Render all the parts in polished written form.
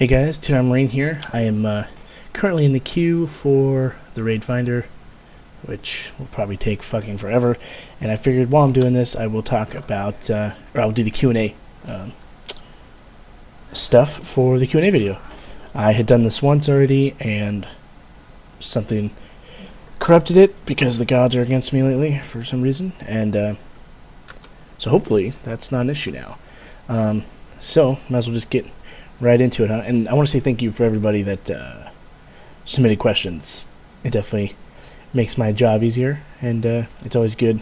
Hey guys, Two Marine here. I am currently in the queue for the raid finder, which will probably take fucking forever. And I figured while I'm doing this, I will talk about, or I'll do the Q&A stuff for the Q&A video. I had done this once already, and something corrupted it because the gods are against me lately for some reason, and so hopefully that's not an issue now. So might as well just get right into it, huh? And I want to say thank you for everybody that submitted questions. It definitely makes my job easier, and it's always good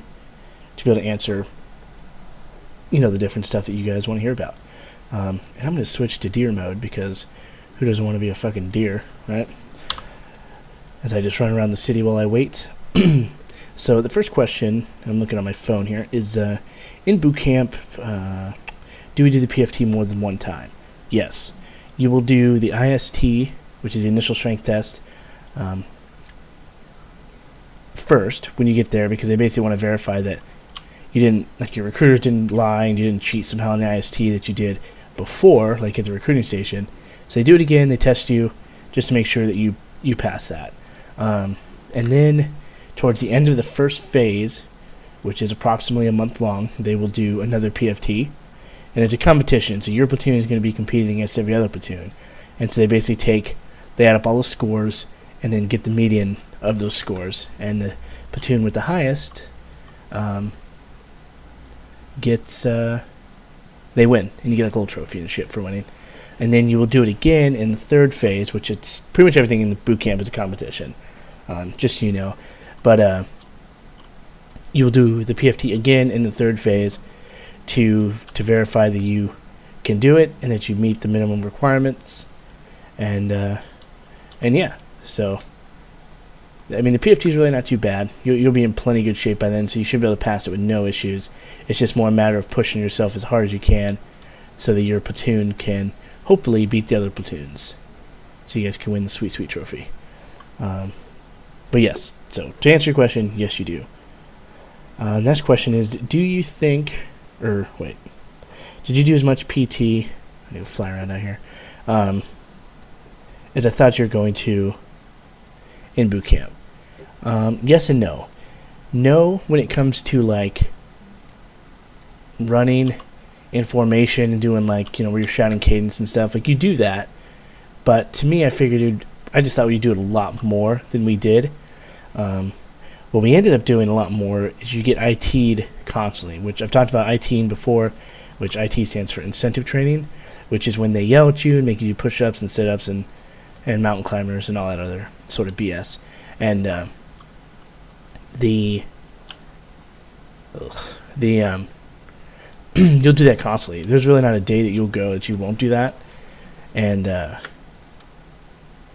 to be able to answer, you know, the different stuff that you guys want to hear about. And I'm going to switch to deer mode because who doesn't want to be a fucking deer, right? As I just run around the city while I wait. So the first question, I'm looking on my phone here, is in boot camp, do we do the PFT more than one time? Yes. You will do the IST, which is the initial strength test, first when you get there, because they basically want to verify that you didn't, like, your recruiters didn't lie and you didn't cheat somehow in the IST that you did before, like at the recruiting station. So they do it again, they test you just to make sure that you pass that. And then towards the end of the first phase, which is approximately a month long, they will do another PFT. And it's a competition, so your platoon is going to be competing against every other platoon. And so they basically they add up all the scores and then get the median of those scores. And the platoon with the highest gets, they win. And you get like a little trophy and shit for winning. And then you will do it again in the third phase, which it's pretty much everything in the boot camp is a competition, just so you know. But you will do the PFT again in the third phase to verify that you can do it and that you meet the minimum requirements. And yeah, so I mean the PFT is really not too bad. You'll be in plenty good shape by then, so you should be able to pass it with no issues. It's just more a matter of pushing yourself as hard as you can so that your platoon can hopefully beat the other platoons, so you guys can win the sweet trophy. But yes, so to answer your question, yes you do. Next question is, do you think, or wait, did you do as much PT, I need to fly around out here, as I thought you were going to in boot camp? Yes and no. No, when it comes to like running in formation and doing, like, you know, where you're shouting cadence and stuff, like you do that, but to me I just thought we'd do it a lot more than we did. What we ended up doing a lot more is you get IT'd constantly, which I've talked about ITing before, which IT stands for incentive training, which is when they yell at you and make you do push-ups and sit-ups and mountain climbers and all that other sort of BS. And you'll do that constantly. There's really not a day that you'll go that you won't do that. And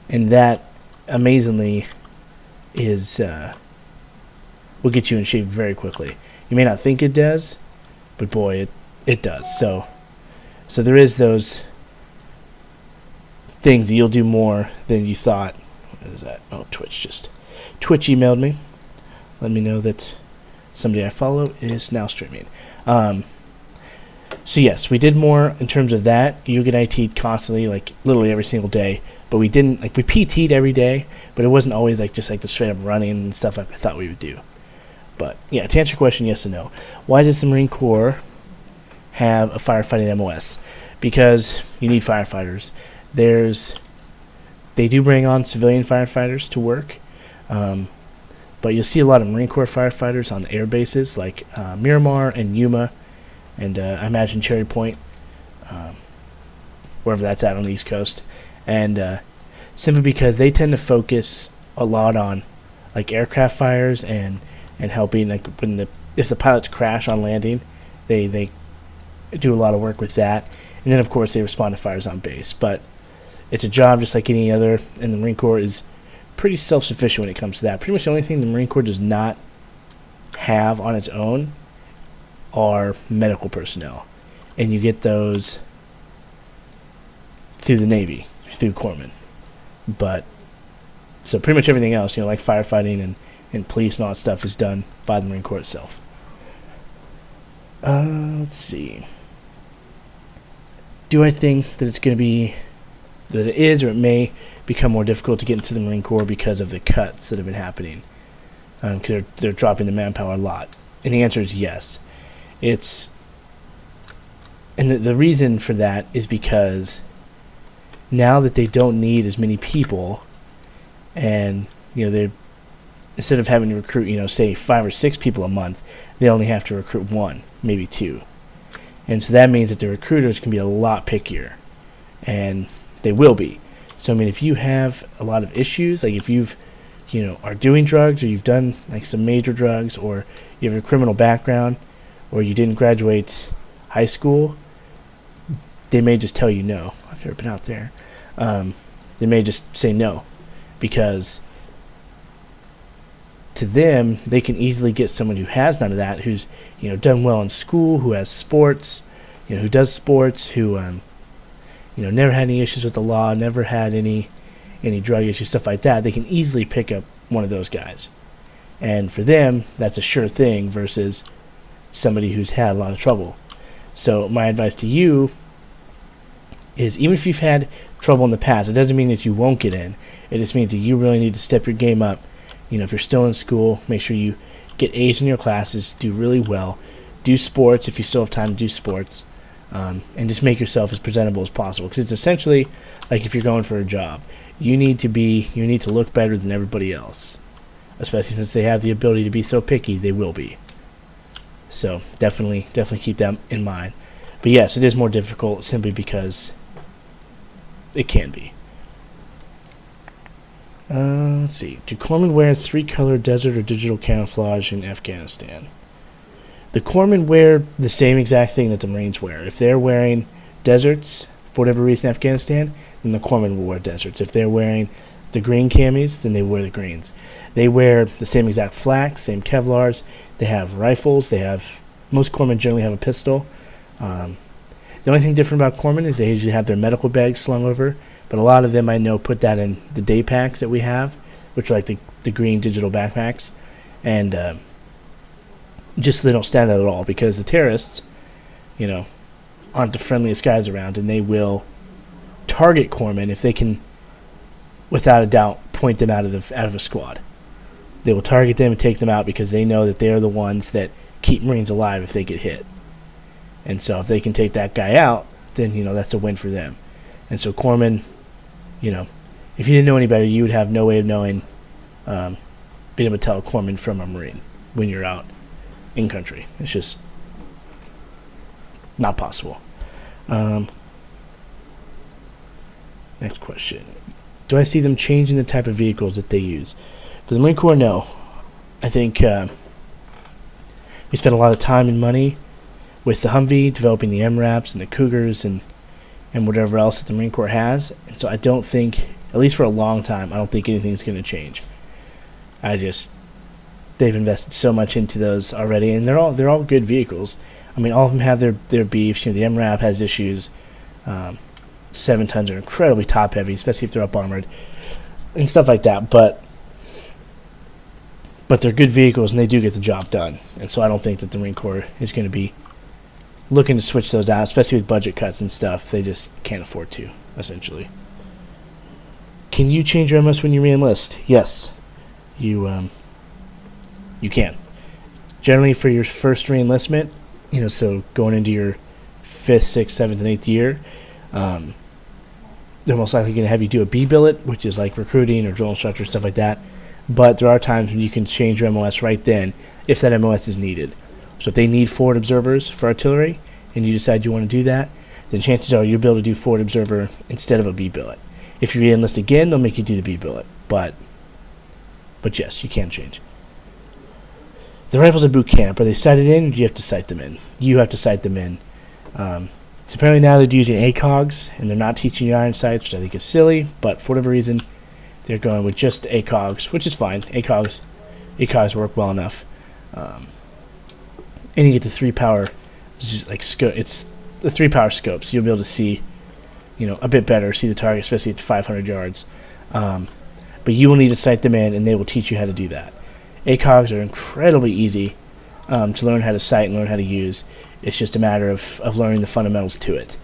that amazingly is will get you in shape very quickly. You may not think it does, but boy, it does. So there is those things that you'll do more than you thought. What is that? Oh, Twitch emailed me. Let me know that somebody I follow is now streaming. So yes, we did more in terms of that. You'll get IT'd constantly, like literally every single day. But we didn't, like, we PT'd every day, but it wasn't always like just like the straight up running and stuff like I thought we would do. But yeah, to answer your question, yes and no. Why does the Marine Corps have a firefighting MOS? Because you need firefighters. They do bring on civilian firefighters to work, but you'll see a lot of Marine Corps firefighters on the air bases like Miramar and Yuma, and I imagine Cherry Point, wherever that's at on the East Coast. And simply because they tend to focus a lot on like aircraft fires and helping, like if the pilots crash on landing, they do a lot of work with that. And then of course they respond to fires on base. But it's a job just like any other, and the Marine Corps is pretty self-sufficient when it comes to that. Pretty much the only thing the Marine Corps does not have on its own are medical personnel, and you get those through the Navy, through Corpsmen. But so pretty much everything else, you know, like firefighting and police and all that stuff is done by the Marine Corps itself. Let's see. Do I think that it's going to be that it is, or it may become more difficult to get into the Marine Corps because of the cuts that have been happening. Because they're dropping the manpower a lot. And the answer is yes. And the reason for that is because now that they don't need as many people, and they're, instead of having to recruit, say 5 or 6 people a month, they only have to recruit 1, maybe 2. And so that means that the recruiters can be a lot pickier, and they will be. So I mean, if you have a lot of issues, like if you've are doing drugs, or you've done like some major drugs, or you have a criminal background, or you didn't graduate high school, they may just tell you no. I've never been out there. They may just say no, because to them, they can easily get someone who has none of that, who's done well in school, who has sports, who does sports, who never had any issues with the law, never had any drug issues, stuff like that. They can easily pick up one of those guys, and for them, that's a sure thing versus somebody who's had a lot of trouble. So my advice to you is, even if you've had trouble in the past, it doesn't mean that you won't get in. It just means that you really need to step your game up. If you're still in school, make sure you get A's in your classes, do really well, do sports if you still have time to do sports, and just make yourself as presentable as possible. Because it's essentially like if you're going for a job, you need to look better than everybody else, especially since they have the ability to be so picky. They will be. So definitely keep that in mind. But yes, it is more difficult simply because it can be. Let's see. Do corpsmen wear 3-color desert or digital camouflage in Afghanistan? The corpsmen wear the same exact thing that the Marines wear. If they're wearing deserts for whatever reason in Afghanistan, then the corpsmen will wear deserts. If they're wearing the green camis, then they wear the greens. They wear the same exact flak, same Kevlars. They have rifles. Most corpsmen generally have a pistol. The only thing different about corpsmen is they usually have their medical bags slung over, but a lot of them I know put that in the day packs that we have, which are like the green digital backpacks, and just so they don't stand out at all, because the terrorists, aren't the friendliest guys around, and they will target corpsmen if they can, without a doubt, point them out of a squad. They will target them and take them out because they know that they are the ones that keep Marines alive if they get hit. And so if they can take that guy out, then that's a win for them. And so corpsmen, if you didn't know any better, you would have no way of knowing, being able to tell a corpsman from a Marine when you're out in country. It's just not possible. Next question. Do I see them changing the type of vehicles that they use? For the Marine Corps, no. I think we spent a lot of time and money with the Humvee, developing the MRAPs and the Cougars and whatever else that the Marine Corps has. And so I don't think, at least for a long time, I don't think anything's going to change. They've invested so much into those already, and they're all good vehicles. I mean, all of them have their beefs. The MRAP has issues. 7 tons are incredibly top heavy, especially if they're up armored and stuff like that. But they're good vehicles, and they do get the job done. And so I don't think that the Marine Corps is going to be looking to switch those out, especially with budget cuts and stuff. They just can't afford to, essentially. Can you change your MS when you reenlist? Yes, you can. Generally, for your first reenlistment, so going into your 5th, 6th, 7th, and 8th year, they're most likely going to have you do a B billet, which is like recruiting or drill instructor, stuff like that. But there are times when you can change your MOS right then if that MOS is needed. So if they need forward observers for artillery and you decide you want to do that, then chances are you'll be able to do forward observer instead of a B billet. If you re-enlist again, they'll make you do the B billet. But yes, you can change. The rifles at boot camp, are they sighted in, or do you have to sight them in? You have to sight them in. So apparently now they're using ACOGs, and they're not teaching you iron sights, which I think is silly, but for whatever reason, they're going with just ACOGs, which is fine. ACOGs work well enough. And you get the 3-power, scope. It's the 3-power scope, so you'll be able to see, a bit better, see the target, especially at 500 yards. But you will need to sight them in, and they will teach you how to do that. ACOGs are incredibly easy to learn how to sight and learn how to use. It's just a matter of learning the fundamentals to it.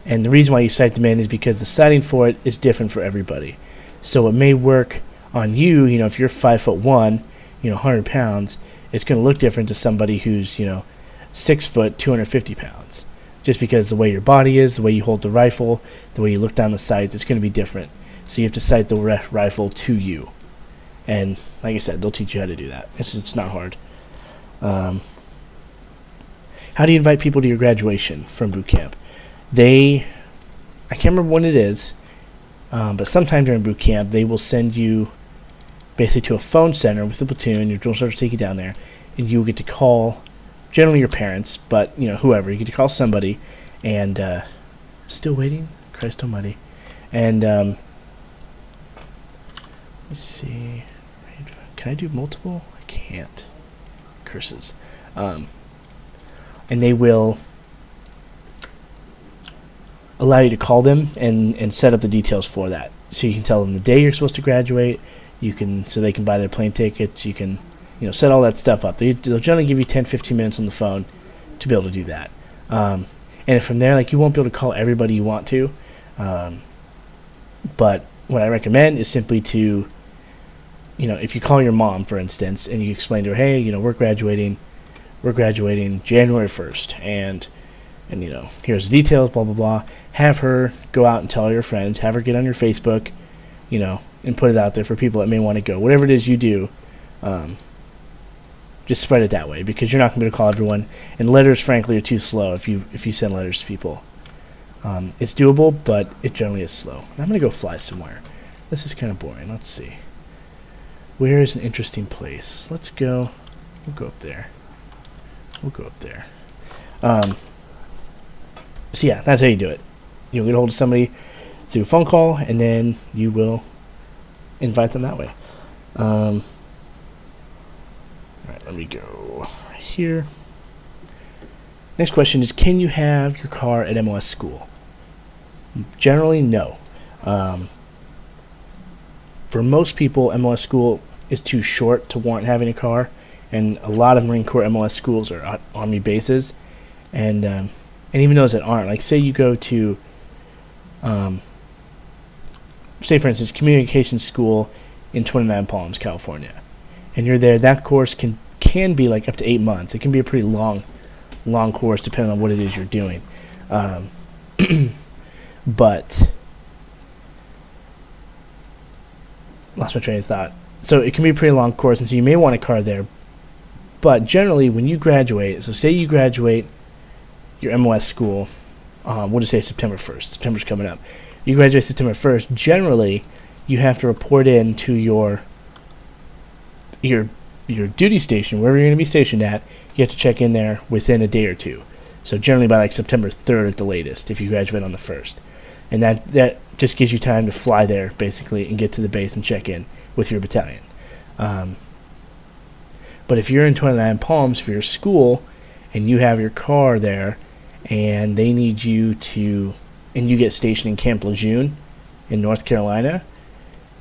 And the reason why you sight them in is because the sighting for it is different for everybody. So it may work on you, if you're 5'1", 100 pounds, it's going to look different to somebody who's, 6 foot, 250 pounds. Just because the way your body is, the way you hold the rifle, the way you look down the sights, it's going to be different. So you have to sight the rifle to you. And like I said, they'll teach you how to do that. It's not hard. How do you invite people to your graduation from boot camp? I can't remember when it is, but sometime during boot camp, they will send you basically to a phone center with the platoon. Your drill instructors take you down there, and you will get to call, generally your parents, but whoever. You get to call somebody, and still waiting? Christ almighty. And let me see. Can I do multiple? I can't. Curses. And they will allow you to call them and set up the details for that. So you can tell them the day you're supposed to graduate. So they can buy their plane tickets. You can, set all that stuff up. They'll generally give you 10, 15 minutes on the phone to be able to do that. And from there, you won't be able to call everybody you want to. But what I recommend is simply to, if you call your mom, for instance, and you explain to her, hey, we're graduating January 1st, and here's the details, blah, blah, blah. Have her go out and tell all your friends. Have her get on your Facebook, and put it out there for people that may want to go. Whatever it is you do, just spread it that way, because you're not going to be able to call everyone. And letters, frankly, are too slow if you send letters to people. It's doable, but it generally is slow. And I'm going to go fly somewhere. This is kind of boring. Let's see. Where is an interesting place? Let's go. We'll go up there. So yeah, that's how you do it. You'll get a hold of somebody through a phone call, and then you will invite them that way. Alright, let me go right here. Next question is, can you have your car at MOS school? Generally, no. For most people, MOS school is too short to warrant having a car, and a lot of Marine Corps MOS schools are at Army bases, and even those that aren't, say you go to, say for instance, communications school in 29 Palms, California, and you're there, that course can be up to 8 months. It can be a pretty long course depending on what it is you're doing. But lost my train of thought. So it can be a pretty long course, and so you may want a car there. But generally, when you graduate, so say you graduate your MOS school, we'll just say September 1st. September's coming up. You graduate September 1st. Generally, you have to report in to your duty station, wherever you're going to be stationed at. You have to check in there within a day or two. So generally by September 3rd at the latest, if you graduate on the 1st. And that just gives you time to fly there, basically, and get to the base and check in with your battalion. But if you're in 29 Palms for your school, and you have your car there, and they need you to, and you get stationed in Camp Lejeune in North Carolina,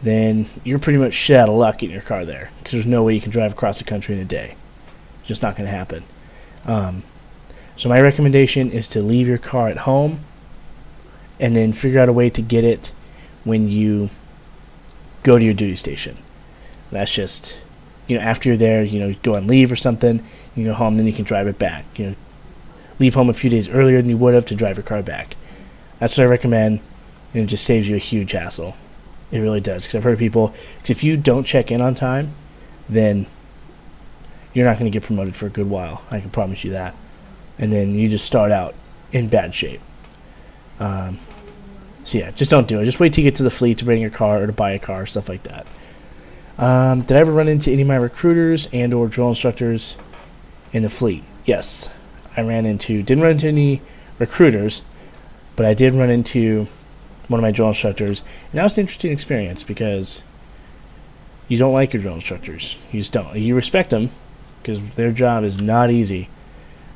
then you're pretty much shit out of luck getting your car there, because there's no way you can drive across the country in a day. It's just not going to happen. So my recommendation is to leave your car at home, and then figure out a way to get it when you go to your duty station. That's just, after you're there, go on leave or something, you go home, then you can drive it back. Leave home a few days earlier than you would have to drive your car back. That's what I recommend, and it just saves you a huge hassle. It really does, because I've heard of people, because if you don't check in on time, then you're not going to get promoted for a good while. I can promise you that. And then you just start out in bad shape. So yeah, just don't do it. Just wait till you get to the fleet to bring your car or to buy a car, stuff like that. Did I ever run into any of my recruiters and or drill instructors in the fleet? Yes. I didn't run into any recruiters, but I did run into one of my drill instructors, and that was an interesting experience, because you don't like your drill instructors. You just don't. You respect them, because their job is not easy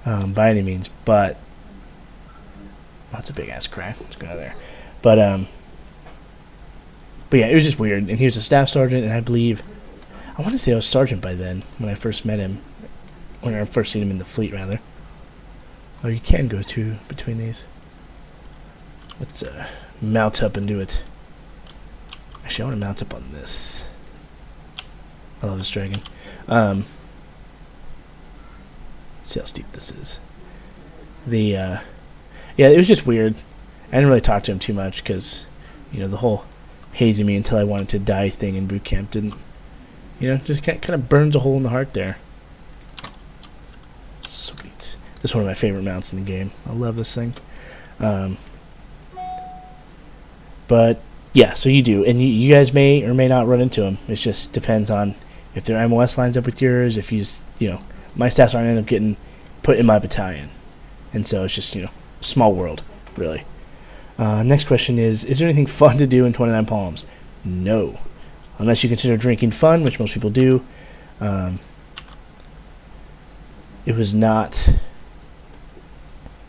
by any means, but that's a big ass crack. Let's go out there. But yeah, it was just weird. And he was a staff sergeant, and I believe, I want to say I was sergeant by then when I first met him, when I first seen him in the fleet, rather. Oh, you can go between these. Let's mount up and do it. Actually, I want to mount up on this. I love this dragon. See how steep this is. Yeah, it was just weird. I didn't really talk to him too much because, you know, the whole hazing me until I wanted to die thing in boot camp didn't, you know, just kind of burns a hole in the heart there. Sweet. This is one of my favorite mounts in the game. I love this thing. But yeah, so you do, and you guys may or may not run into them. It just depends on if their MOS lines up with yours. If you just, you know, my stats aren't end up getting put in my battalion, and so it's just, you know, small world, really. Next question is there anything fun to do in 29 Palms? No, unless you consider drinking fun, which most people do. It was not.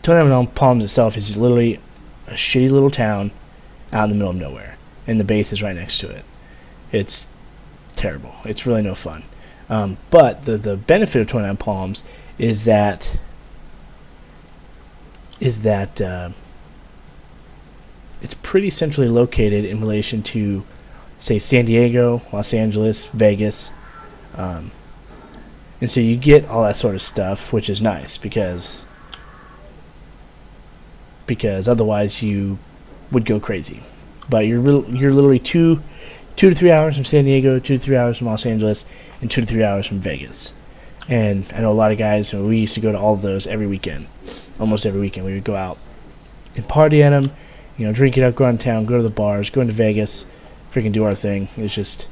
29 Palms itself is literally a shitty little town out in the middle of nowhere, and the base is right next to it. It's terrible. It's really no fun. But the benefit of 29 Palms is that it's pretty centrally located in relation to, say, San Diego, Los Angeles, Vegas, and so you get all that sort of stuff, which is nice because otherwise you would go crazy. But you're literally 2 to 3 hours from San Diego, 2 to 3 hours from Los Angeles, and 2 to 3 hours from Vegas. And I know a lot of guys, we used to go to all of those every weekend. Almost every weekend we would go out and party at them, you know, drink it up, go out in town, go to the bars, go into Vegas, freaking do our thing. It's just,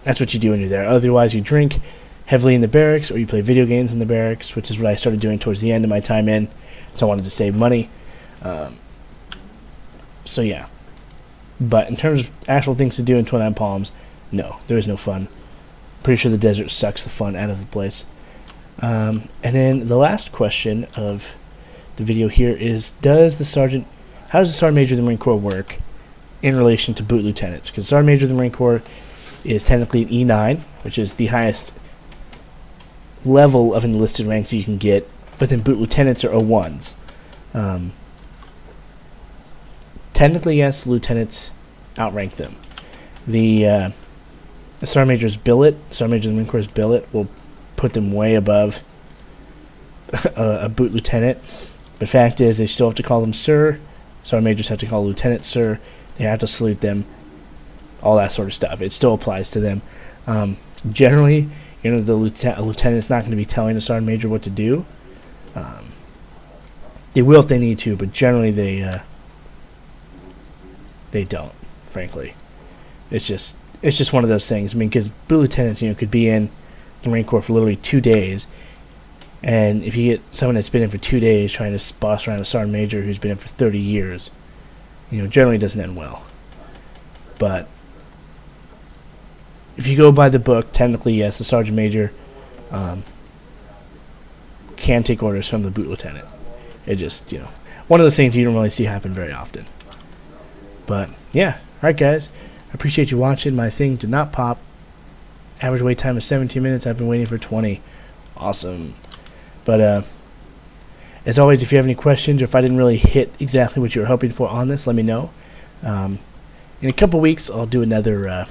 that's what you do when you're there. Otherwise, you drink heavily in the barracks, or you play video games in the barracks, which is what I started doing towards the end of my time in, so I wanted to save money. So yeah. But in terms of actual things to do in 29 Palms, no, there is no fun. Pretty sure the desert sucks the fun out of the place. And then the last question of the video here is, how does the Sergeant Major of the Marine Corps work in relation to boot lieutenants? Because Sergeant Major of the Marine Corps is technically an E9, which is the highest level of enlisted ranks you can get, but then boot lieutenants are O1s. Technically, yes, lieutenants outrank them. The Sergeant Major's billet, Sergeant Major of the Marine Corps' billet, will put them way above a boot lieutenant. The fact is, they still have to call them sir. Sergeant Majors have to call a lieutenant sir. They have to salute them. All that sort of stuff. It still applies to them. Generally, you know, the lieutenant is not going to be telling the Sergeant Major what to do. They will if they need to, but generally they don't. Frankly, it's just one of those things. I mean, because boot lieutenants, you know, could be in the Marine Corps for literally 2 days, and if you get someone that's been in for 2 days trying to boss around a Sergeant Major who's been in for 30 years, you know, generally doesn't end well. But if you go by the book, technically, yes, the Sergeant Major can take orders from the boot lieutenant. It just, you know, one of those things you don't really see happen very often. But yeah, alright guys, I appreciate you watching. My thing did not pop. Average wait time is 17 minutes. I've been waiting for 20. Awesome. But as always, if you have any questions, or if I didn't really hit exactly what you were hoping for on this, let me know. In a couple weeks, I'll do another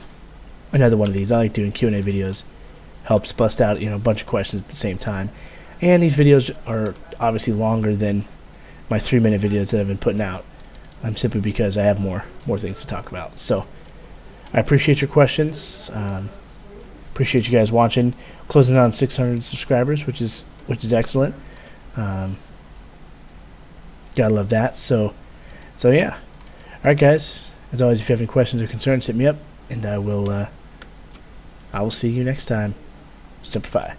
one of these. I like doing Q&A videos. Helps bust out, you know, a bunch of questions at the same time. And these videos are obviously longer than my 3-minute videos that I've been putting out. Simply because I have more things to talk about. So I appreciate your questions. Appreciate you guys watching. Closing on 600 subscribers, which is excellent. Gotta love that. So yeah. All right, guys. As always, if you have any questions or concerns, hit me up, and I will see you next time. Simplify.